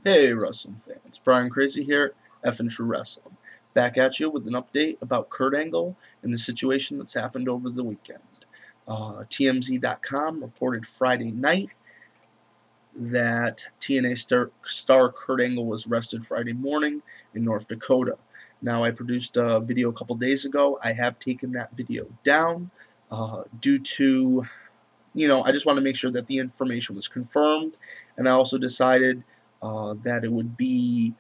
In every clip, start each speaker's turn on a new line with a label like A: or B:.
A: Hey wrestling fans, Brian Crazy here, Effin' True Wrestling. Back at you with an update about Kurt Angle and the situation that's happened over the weekend. TMZ.com reported Friday night that TNA star Kurt Angle was arrested Friday morning in North Dakota. Now, I produced a video a couple days ago. I have taken that video down due to, I just want to make sure that the information was confirmed, and I also decided that it would be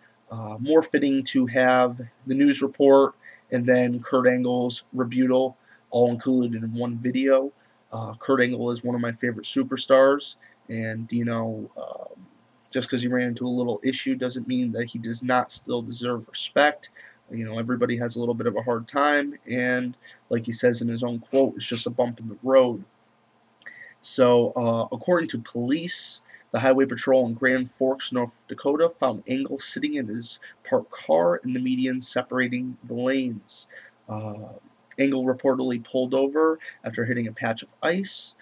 A: more fitting to have the news report and then Kurt Angle's rebuttal all included in one video. Kurt Angle is one of my favorite superstars, and just because he ran into a little issue doesn't mean that he does not still deserve respect. Everybody has a little bit of a hard time, and like he says in his own quote, it's just a bump in the road. So, according to police, the Highway Patrol in Grand Forks, North Dakota, found Angle sitting in his parked car in the median separating the lanes. Angle reportedly pulled over after hitting a patch of ice.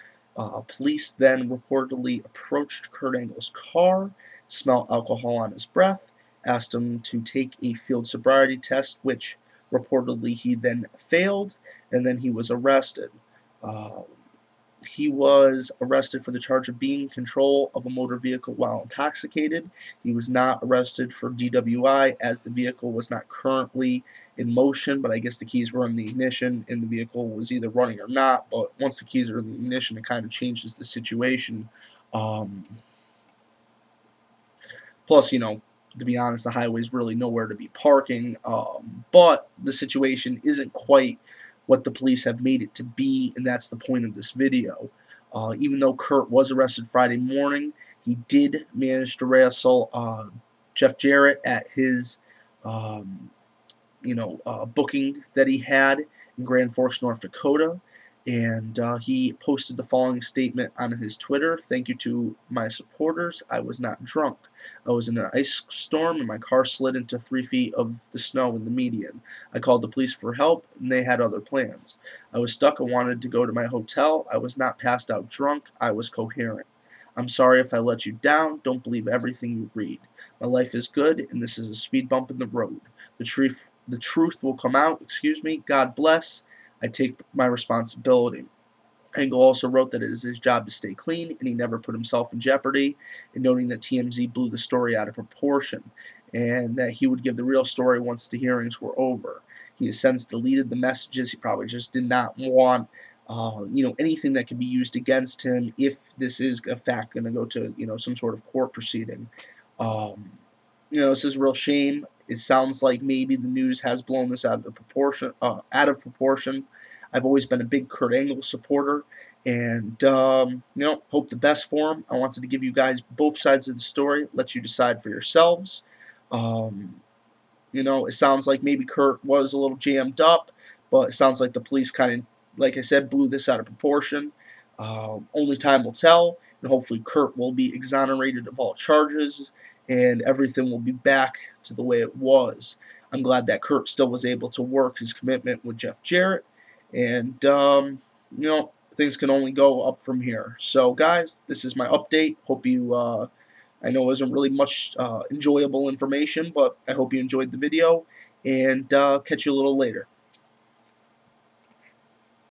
A: Police then reportedly approached Kurt Angle's car, smelled alcohol on his breath, asked him to take a field sobriety test, which reportedly he then failed, and then he was arrested. Uh, he was arrested for the charge of being in control of a motor vehicle while intoxicated. He was not arrested for DWI as the vehicle was not currently in motion, but I guess the keys were in the ignition and the vehicle was either running or not. But once the keys are in the ignition, it kind of changes the situation. Um, Plus, to be honest, the highway's really nowhere to be parking. But the situation isn't quite what the police have made it to be, and that's the point of this video. Even though Kurt was arrested Friday morning, he did manage to wrestle Jeff Jarrett at his, booking that he had in Grand Forks, North Dakota. And he posted the following statement on his Twitter. Thank you to my supporters. I was not drunk. I was in an ice storm and my car slid into 3 feet of the snow in the median. I called the police for help and they had other plans. I was stuck and wanted to go to my hotel. I was not passed out drunk. I was coherent. I'm sorry if I let you down. Don't believe everything you read. My life is good and this is a speed bump in the road. The truth will come out. Excuse me. God bless. I take my responsibility. Angle also wrote that it is his job to stay clean, and he never put himself in jeopardy, and noting that TMZ blew the story out of proportion, and that he would give the real story once the hearings were over. He has since deleted the messages. He probably just did not want, anything that could be used against him if this is in fact going to go to, some sort of court proceeding. Um, this is a real shame. It sounds like maybe the news has blown this out of proportion. I've always been a big Kurt Angle supporter, and hope the best for him. I wanted to give you guys both sides of the story, let you decide for yourselves. Um, it sounds like maybe Kurt was a little jammed up, but it sounds like the police kind of, like I said, blew this out of proportion. Only time will tell, and hopefully Kurt will be exonerated of all charges, and everything will be back to the way it was. I'm glad that Kurt still was able to work his commitment with Jeff Jarrett, and things can only go up from here. So, guys, this is my update. Hope you. I know it wasn't really much enjoyable information, but I hope you enjoyed the video, and catch you a little later.